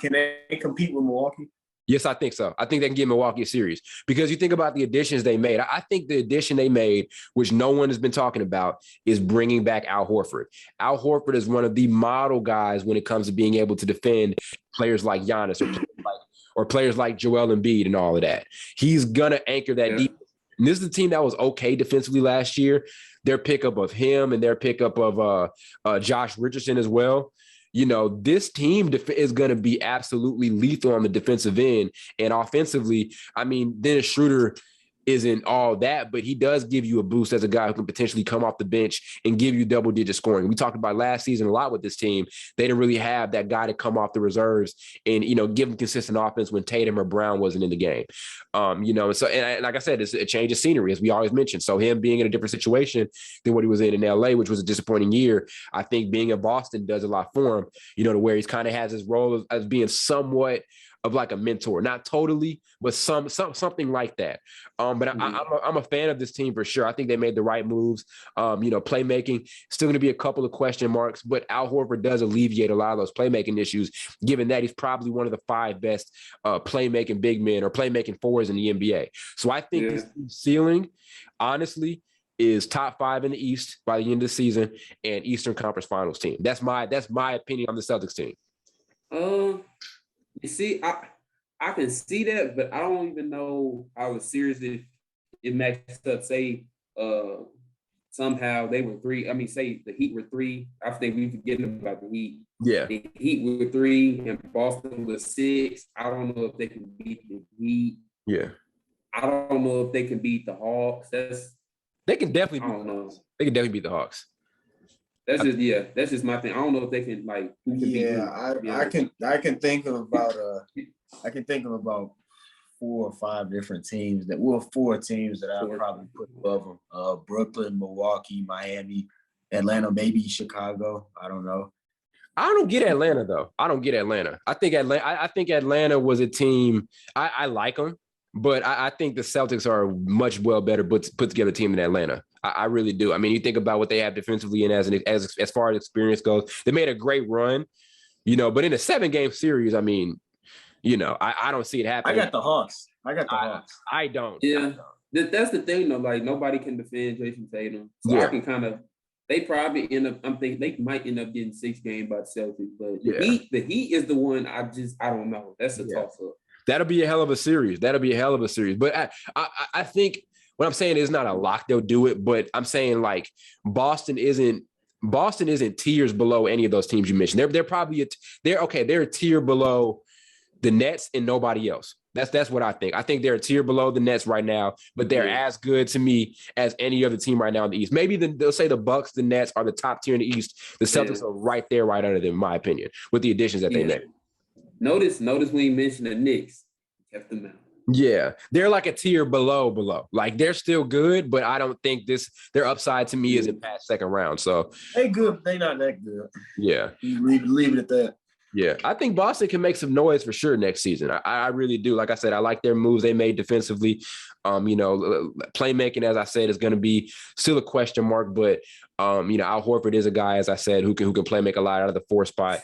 compete with Milwaukee? Yes, I think so. I think they can give Milwaukee a series because you think about the additions they made. I think the addition they made, which no one has been talking about, is bringing back Al Horford. Al Horford is one of the model guys when it comes to being able to defend players like Giannis or players like Joel Embiid and all of that. He's going to anchor that defense. And this is a team that was okay defensively last year. Their pickup of him and their pickup of Josh Richardson as well. You know, this team is going to be absolutely lethal on the defensive end. And offensively, I mean, Dennis Shroeder isn't all that, but he does give you a boost as a guy who can potentially come off the bench and give you double-digit scoring. We talked about last season a lot with this team. They didn't really have that guy to come off the reserves and, you know, give them consistent offense when Tatum or Brown wasn't in the game. You know, and like I said, it's a change of scenery, as we always mentioned. So him being in a different situation than what he was in LA, which was a disappointing year, I think being in Boston does a lot for him, you know, to where he's kind of has his role as being somewhat of like a mentor, not totally, but something like that. But I'm a fan of this team for sure. I think they made the right moves. You know, playmaking, still going to be a couple of question marks, but Al Horford does alleviate a lot of those playmaking issues, given that he's probably one of the 5 best playmaking big men or playmaking forwards in the NBA. So I think this ceiling, honestly, is top 5 in the East by the end of the season and Eastern Conference Finals team. That's my opinion on the Celtics team. You see, I can see that, but I don't even know how serious it matched up. Say somehow they were 3. I mean, say the Heat were 3. I think we forgetting about the Heat. Yeah. The Heat were 3 and Boston was 6. I don't know if they can beat the Heat. Yeah. I don't know if they can beat the Hawks. They can definitely beat the Hawks. They can definty beat the Hawks. That's just my thing. I don't know if they can like. I can think of about 4 or 5 different teams 4 teams that I'll probably put above them. Brooklyn, Milwaukee, Miami, Atlanta, maybe Chicago. I don't know. I don't get Atlanta though. I don't get Atlanta. I think Atlanta was a team. I like them. but I think the Celtics are a much better put together team than Atlanta. I really do. I mean, you think about what they have defensively and as far as experience goes, they made a great run, but in a 7-game series, I mean, I don't see it happening. I got the Hawks. I don't. Yeah. That's the thing, though. Like, nobody can defend Jayson Tatum. So I can kind of – they probably end up – I'm thinking they might end up getting 6 games by the Celtics. But the Heat is the one I don't know. That's a toss-up. That'll be a hell of a series. But I think what I'm saying is not a lock they'll do it, but I'm saying, like, Boston isn't tiers below any of those teams you mentioned. They're probably they're a tier below the Nets and nobody else. That's what I think. I think they're a tier below the Nets right now, but they're as good to me as any other team right now in the East. Maybe they'll say the Bucks, the Nets are the top tier in the East. The Celtics are right there, right under them, in my opinion, with the additions that they made. Notice when you mentioned the Knicks, kept them out. Yeah, they're like a tier below. Like, they're still good, but I don't think their upside to me isn't past second round. So they good, but they not that good. Yeah, leave it at that. Yeah, I think Boston can make some noise for sure next season. I really do. Like I said, I like their moves they made defensively. Playmaking, as I said, is going to be still a question mark. But Al Horford is a guy, as I said, who can play make a lot out of the 4 spot.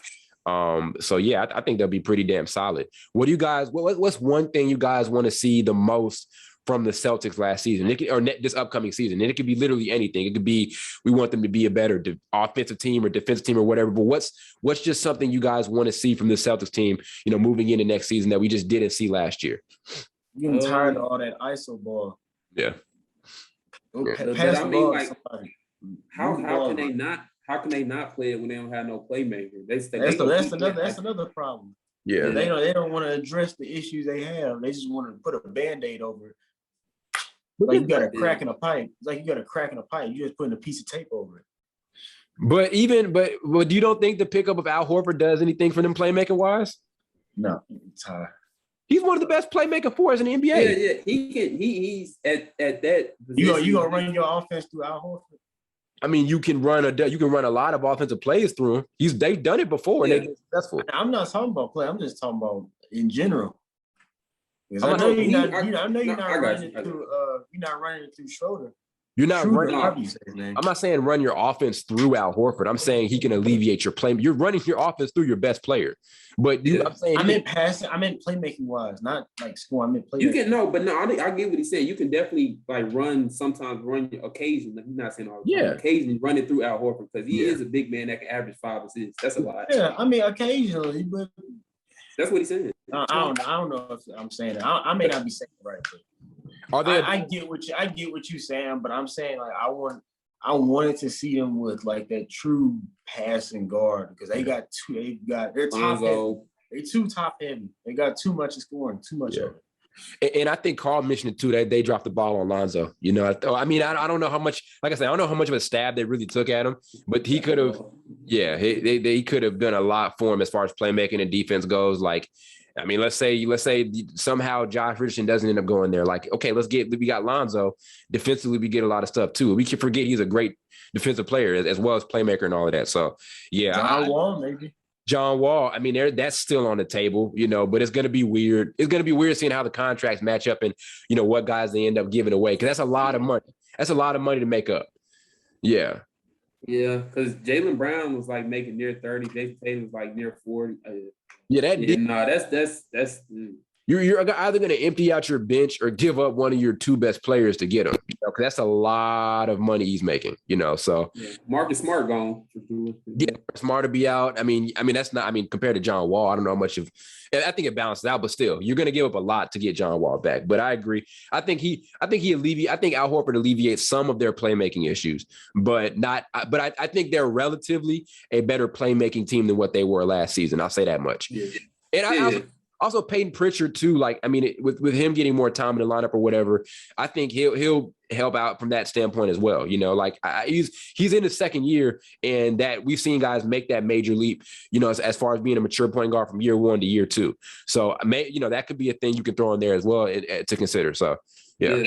So yeah, I think they'll be pretty damn solid. What do you guys? What's one thing you guys want to see the most from the Celtics last season, this upcoming season? And it could be literally anything. It could be we want them to be a better offensive team or defensive team or whatever. But what's just something you guys want to see from the Celtics team, moving into next season that we just didn't see last year? I'm getting tired of all that ISO ball. Yeah. Pass the ball to somebody. How can they not? How can they not play it when they don't have no playmaker? That's another problem. Yeah, they don't want to address the issues they have. They just want to put a Band-Aid over it. Like you got a crack in a pipe. It's like you got a crack in a pipe. You're just putting a piece of tape over it. But you don't think the pickup of Al Horford does anything for them playmaking wise? No, it's hard. He's one of the best playmaker fours in the NBA. Yeah, he can. He's at that. You gonna run your offense through Al Horford? I mean, you can run a lot of offensive plays through him. They've done it before and they've been successful. I'm not talking about play. I'm just talking about in general. I know you're not running it through Schroeder. You're not running. I'm not saying run your offense through Al Horford. I'm saying he can alleviate your play. You're running your offense through your best player. But I'm saying I meant passing. I meant playmaking wise, not like scoring. I meant playmaking. You can I get what he said. You can definitely sometimes run occasionally. He's not saying all the time. Occasionally run it through Al Horford because he is a big man that can average 5 assists. That's a lot. Yeah, I mean occasionally, but that's what he said. I don't know if I'm saying that. I may not be saying it right, but I get what you're saying, but I'm saying like I wanted to see them with like that true passing guard because they're top heavy. They too top heavy. They got too much scoring, too much of it. And I think Carl mentioned it too, that they dropped the ball on Lonzo. I mean, I don't know how much, like I said, I don't know how much of a stab they really took at him, but he could have, he could have done a lot for him as far as playmaking and defense goes. Like, I mean, let's say somehow Josh Richardson doesn't end up going there. Like, okay, we got Lonzo. Defensively, we get a lot of stuff too. We can forget he's a great defensive player as well as playmaker and all of that. So, yeah. John Wall, maybe. John Wall, I mean, that's still on the table, but it's going to be weird. It's going to be weird seeing how the contracts match up and, what guys they end up giving away. Because that's a lot of money. That's a lot of money to make up. Yeah. Yeah, because Jaylen Brown was like making near 30. Jayson Tatum was like near 40. That's You're either going to empty out your bench or give up one of your 2 best players to get him. Because that's a lot of money he's making. So Marcus Smart gone. Yeah, Smart to be out. I mean that's not. I mean, compared to John Wall, I don't know how much of. I think it balances out, but still, you're going to give up a lot to get John Wall back. But I agree. I think Al Horford alleviates some of their playmaking issues, but not. But I think they're relatively a better playmaking team than what they were last season. I'll say that much. Yeah. And Also, Peyton Pritchard too. Like, I mean, with him getting more time in the lineup or whatever, I think he'll help out from that standpoint as well. Like he's in his second year, and that we've seen guys make that major leap. As far as being a mature point guard from year 1 to year 2. So, that could be a thing you can throw in there as well to consider. So, yeah.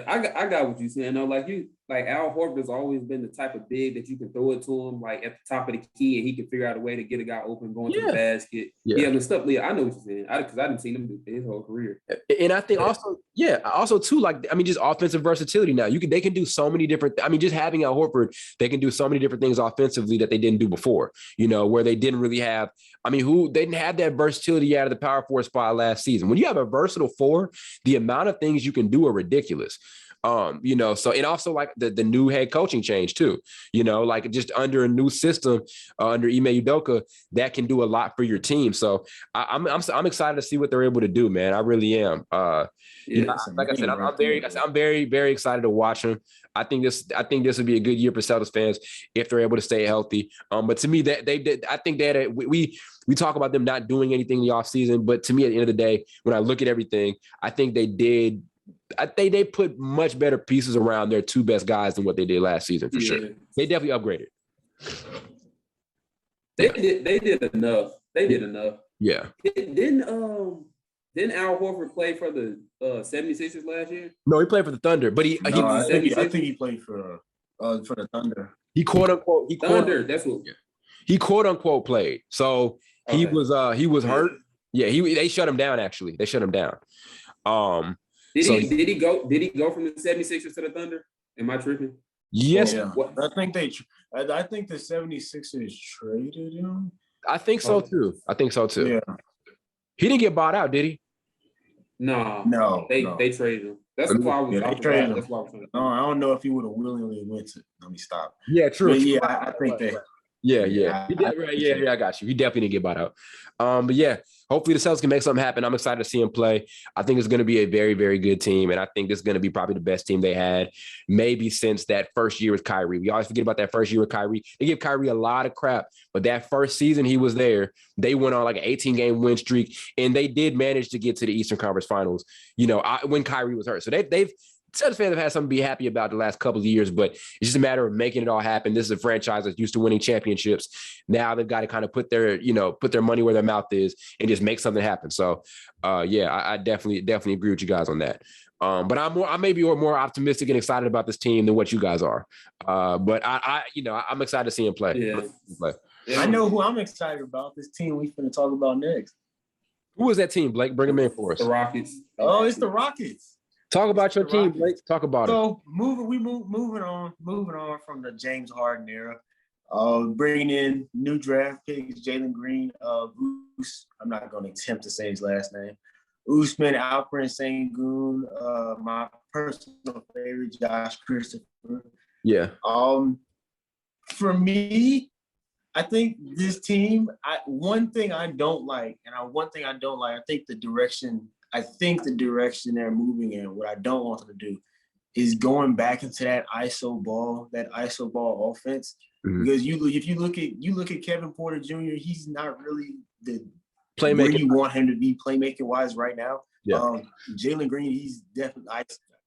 I got what you're saying. Though, like like Al Horford's always been the type of big that you can throw it to him like at the top of the key and he can figure out a way to get a guy open going to the basket. Yeah, the stuff. Yeah, I know what you're saying. Because I didn't see him do his whole career. And I think also too, like just offensive versatility. Now they can do so many different. Just having Al Horford, they can do so many different things offensively that they didn't do before. Where they didn't really have. They didn't have that versatility out of the power forward spot last season. When you have a versatile four, the amount of things you can do are ridiculous. So, and also like the new head coaching change too, like just under a new system, under Ime Udoka, that can do a lot for your team. So I'm excited to see what they're able to do, man. I really am. Like I said, I'm very, very excited to watch them. I think this would be a good year for Celtics fans if they're able to stay healthy. But to me, that they did. I think that we talk about them not doing anything in the offseason, but to me, at the end of the day, when I look at everything, I think they did. I think they put much better pieces around their two best guys than what they did last season, for sure. They definitely upgraded. They did enough. They did enough. Yeah. Didn't Al Horford play for the 76ers last year? No, he played for the Thunder, but I think he played for the Thunder. He quote unquote he quote unquote played. So he was hurt. Yeah, they shut him down actually. They shut him down. Did he go from the 76ers to the Thunder? Am I tripping? Yes. Yeah. I think the 76ers traded him. I think so too. Yeah. He didn't get bought out, did he? No. They traded him. That's why I was. They traded him. That's why I was. No, I don't know if he would have willingly went to. Let me stop. Yeah, true. But I think that. Yeah. He did, right. Yeah, I got you. He definitely didn't get bought out. But yeah, hopefully the Celtics can make something happen. I'm excited to see him play. I think it's going to be a very, very good team, and I think this is going to be probably the best team they had maybe since that first year with Kyrie. We always forget about that first year with Kyrie. They give Kyrie a lot of crap, but that first season he was there, they went on like an 18-game win streak, and they did manage to get to the Eastern Conference Finals, when Kyrie was hurt. So they've Celtics fans have had something to be happy about the last couple of years, but it's just a matter of making it all happen. This is a franchise that's used to winning championships. Now they've got to kind of put their money where their mouth is and just make something happen. So, I definitely agree with you guys on that. But I may be more optimistic and excited about this team than what you guys are. But I'm excited to see him play. Yeah. I know who I'm excited about. This team we're going to talk about next. Who is that team, Blake? Bring them in for us. The Rockets. Oh, it's the Rockets. Talk about your team, Blake. Talk about it. So moving on from the James Harden era, bringing in new draft picks, Jalen Green, I'm not going to attempt to say his last name, Usman, Alperen Sengun, my personal favorite, Josh Christopher. Yeah. For me, I think this team, one thing I don't like, I think the direction they're moving in, what I don't want them to do is going back into that ISO ball offense. Mm-hmm. Because if you look at Kevin Porter Jr., he's not really the playmaker where you want him to be playmaking wise right now. Yeah. Jalen Green, he's definitely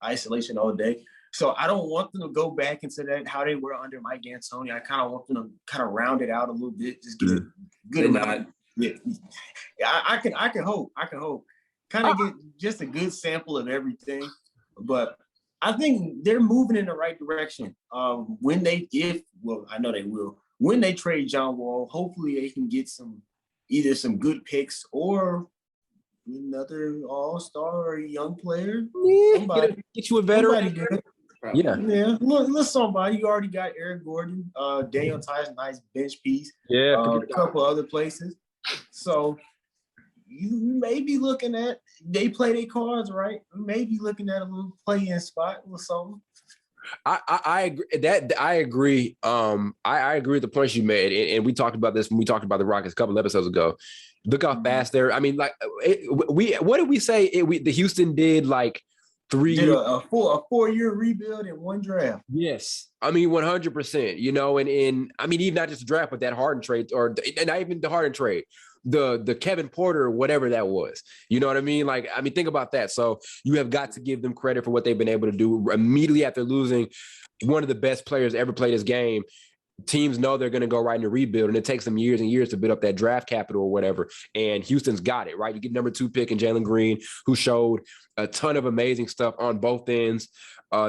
isolation all day. So I don't want them to go back into that how they were under Mike D'Antoni. I kind of want them to kind of round it out a little bit, just get a good amount. Yeah, I can hope. Kind of get just a good sample of everything, but I think they're moving in the right direction. I know they will. When they trade John Wall, hopefully they can get either some good picks or another all-star or a young player. Yeah, get you a veteran. Yeah. Look, somebody. You already got Eric Gordon, Daniel Tice, nice bench piece. Yeah, a couple other places. So you may be looking at they play their cards right. You may be looking at a little play-in spot or something. I agree that I agree. I agree with the points you made, and we talked about this when we talked about the Rockets a couple of episodes ago. Look how fast they're. I mean, like what did we say? The Houston did like 3 did a 4-year rebuild in one draft. Yes, I mean 100%. And I mean even not just the draft, but that Harden trade, or not even the Harden trade. The Kevin Porter, whatever that was, you know what I mean? Like, I mean, think about that. So you have got to give them credit for what they've been able to do immediately after losing one of the best players ever played this game. Teams know they're going to go right into rebuild, and it takes them years and years to build up that draft capital or whatever. And Houston's got it, right? You get number 2 pick in Jalen Green, who showed a ton of amazing stuff on both ends.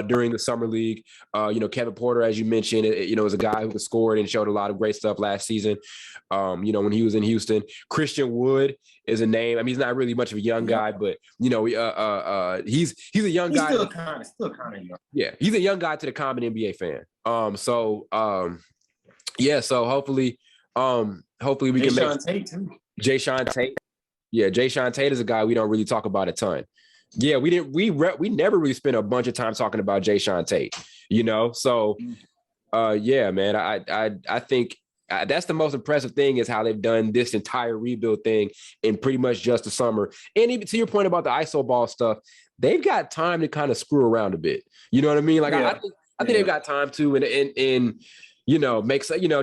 during the summer league. Kevin Porter, as you mentioned, is a guy who could score and showed a lot of great stuff last season. When he was in Houston. Christian Wood is a name. I mean, he's not really much of a young guy, but he's a young guy. Still kind of young. Yeah, he's a young guy to the common NBA fan. So hopefully we can make Tate too. Jayson Tate. Yeah, Jayson Tate is a guy we don't really talk about a ton. Yeah, we never really spent a bunch of time talking about Jayson Tate, So, man, I think that's the most impressive thing is how they've done this entire rebuild thing in pretty much just the summer. And even to your point about the ISO ball stuff, they've got time to kind of screw around a bit. You know what I mean? Like I think they've got time to and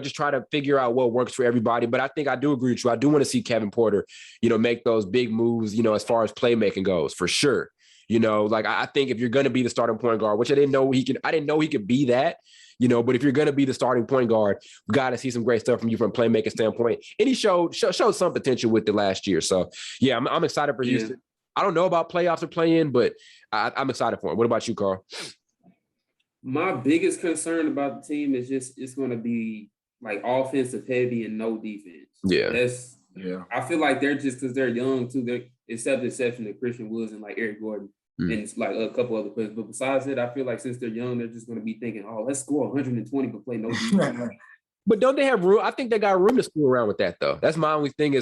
just try to figure out what works for everybody. But I think I do agree with you. I do want to see Kevin Porter, make those big moves, as far as playmaking goes, for sure. I think if you're going to be the starting point guard, which I didn't know he could be that, but if you're going to be the starting point guard, we got to see some great stuff from you from a playmaking standpoint. And he showed some potential with it last year. So, yeah, I'm excited for Houston. I don't know about playoffs or play-in, but I'm excited for him. What about you, Carl? My biggest concern about the team is just it's going to be like offensive heavy and no defense. Yeah. I feel like they're just because they're young too. They're except the exception of Christian Woods and like Eric Gordon and it's like a couple other players. But besides it, I feel like since they're young, they're just going to be thinking, "Oh, let's score 120 but play no defense." But don't they have room? I think they got room to screw around with that, though. That's my only thing. I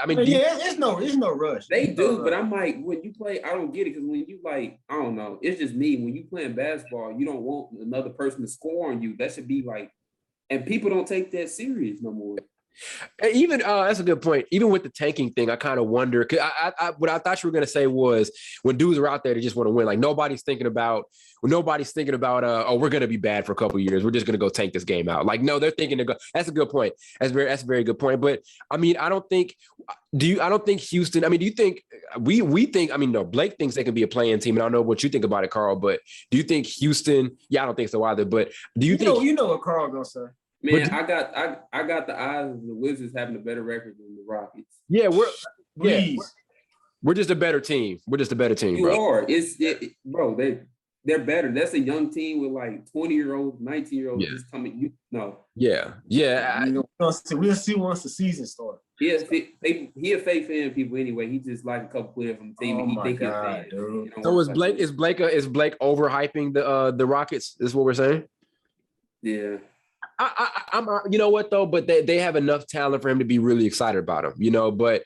mean, it's no rush. They do, but I'm like, when you play, I don't get it because when you I don't know. It's just me. When you playing basketball, you don't want another person to score on you. That should be like, and people don't take that serious no more. Even that's a good point. Even with the tanking thing, I kind of wonder. Cause what I thought you were gonna say was when dudes are out there, they just want to win. Like nobody's thinking about. We're gonna be bad for a couple of years. We're just gonna go tank this game out. Like no, they're thinking to go. That's a good point. That's a very good point. But I mean, I don't think Houston. I mean, do you think we think? I mean, no. Blake thinks they can be a playing team, and I don't know what you think about it, Carl. But do you think Houston? Yeah, I don't think so either. But do you think? You know what Carl gonna say? Man, I got the eyes of the Wizards having a better record than the Rockets. Yeah, we're just a better team. We're just a better team, bro. Bro. They're better. That's a young team with like 20-year-olds, 19-year-olds just coming. Yeah. We'll see once the season starts. He a fake fan of people anyway. He just like a couple players from the team. Oh and he my think God, he's a fan. dude. So is Blake overhyping the Rockets? Is what we're saying? Yeah. I'm you know what though, but they have enough talent for him to be really excited about him, but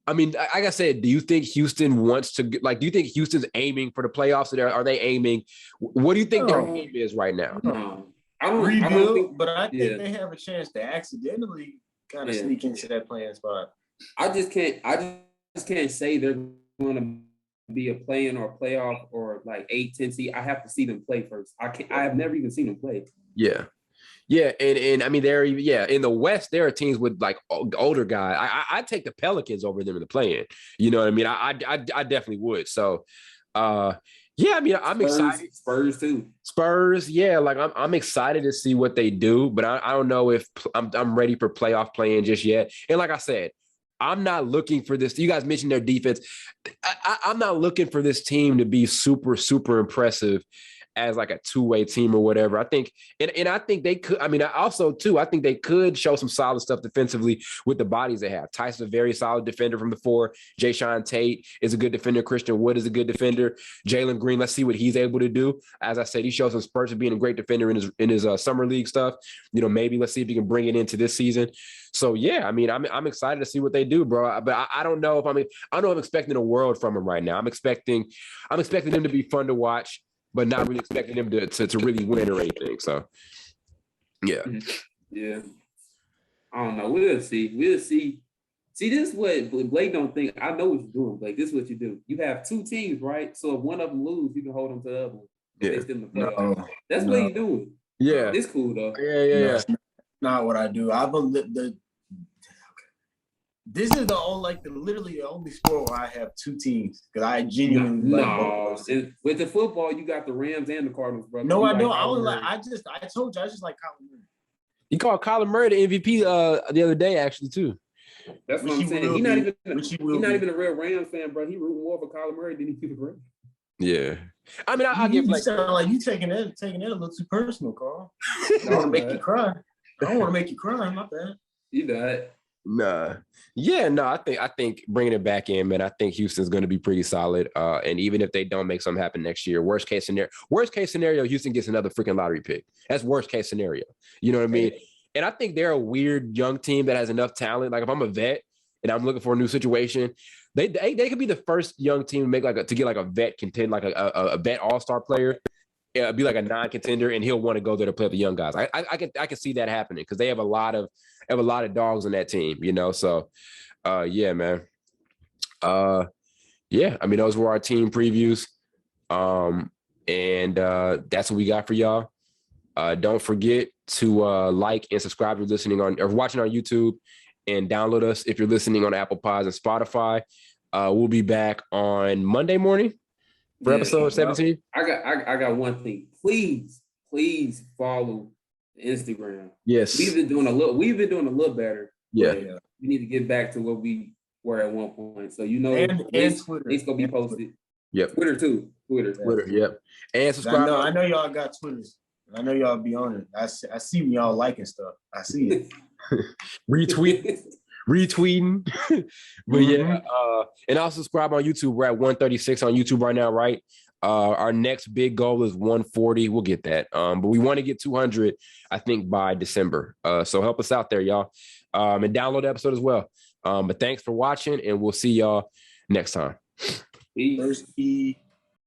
I mean, like I said, do you think Houston wants to do you think Houston's aiming for the playoffs? Or are they aiming? What do you think their aim is right now? I don't think, but I think they have a chance to accidentally kind of sneak into that playing spot. I just can't say they're going to be a play-in or playoff or like 8-10 seed. I have to see them play first. I have never even seen them play. Yeah, and I mean, in the West, there are teams with like older guys. I take the Pelicans over them in the play-in. You know what I mean? I definitely would. So, I mean, I'm excited. Spurs too. Spurs, yeah. Like I'm excited to see what they do, but I don't know if I'm ready for playoff play-in just yet. And like I said, I'm not looking for this. You guys mentioned their defense. I'm not looking for this team to be super, super impressive as like a two-way team or whatever. I think, and I think they could, I mean, also too, I think they could show some solid stuff defensively with the bodies they have. Tyson's a very solid defender from the four. Jayson Tate is a good defender. Christian Wood is a good defender. Jalen Green, let's see what he's able to do. As I said, he shows some spurts of being a great defender in his summer league stuff. Maybe let's see if he can bring it into this season. So yeah, I mean, I'm excited to see what they do, bro. But I don't know if I'm expecting a world from them right now. I'm expecting them to be fun to watch, but not really expecting them to really win or anything. So, yeah. Yeah. I don't know. We'll see. See, this is what Blake don't think. I know what you're doing, Blake. This is what you do. You have two teams, right? So if one of them lose, you can hold them to the other one. Yeah. They still in the playoffs. That's what you're doing. Yeah. It's cool, though. Yeah. That's not what I do. I believe this is literally the only sport where I have two teams because I genuinely with the football, you got the Rams and the Cardinals, brother. No, I don't. I told you I just like Kyler Murray. You called Kyler Murray the MVP the other day, actually, too. That's what I'm saying. He's not even a real Rams fan, bro. He rooting more for Kyler Murray than he for the Rams. Yeah. I mean, I You give like sound like you taking that a little too personal, Carl. I don't want to make you cry. I don't want to make you cry. My bad. You know it. Nah. Yeah, no, I think bringing it back in, man, I think Houston's going to be pretty solid. And even if they don't make something happen next year, worst case scenario, Houston gets another freaking lottery pick. That's worst case scenario. You know what I mean? And I think they're a weird young team that has enough talent. Like if I'm a vet and I'm looking for a new situation, they could be the first young team to make to get like a vet contend, like a vet all-star player. Be like a non-contender, and he'll want to go there to play with the young guys. I can see that happening because they have a lot of dogs on that team, you know. So, yeah, man. Yeah. I mean, those were our team previews, and that's what we got for y'all. Don't forget to like and subscribe if you're listening on or watching on YouTube, and download us if you're listening on Apple Pods and Spotify. We'll be back on Monday morning. For episode 17? I got one thing. Please follow Instagram. Yes. We've been doing a little better. Yeah. We need to get back to what we were at one point. So and Twitter. It's gonna be posted. Yep. Twitter too. Twitter, yep. And subscribe. I know y'all got Twitters. I know y'all be on it. I see when y'all liking stuff. I see it. Retweeting. But yeah, and also subscribe on YouTube. We're at 136 on YouTube right now, right? Our next big goal is 140. We'll get that. But we want to get 200, I think, by December. So help us out there, y'all. And download the episode as well. But thanks for watching, and we'll see y'all next time. Peace.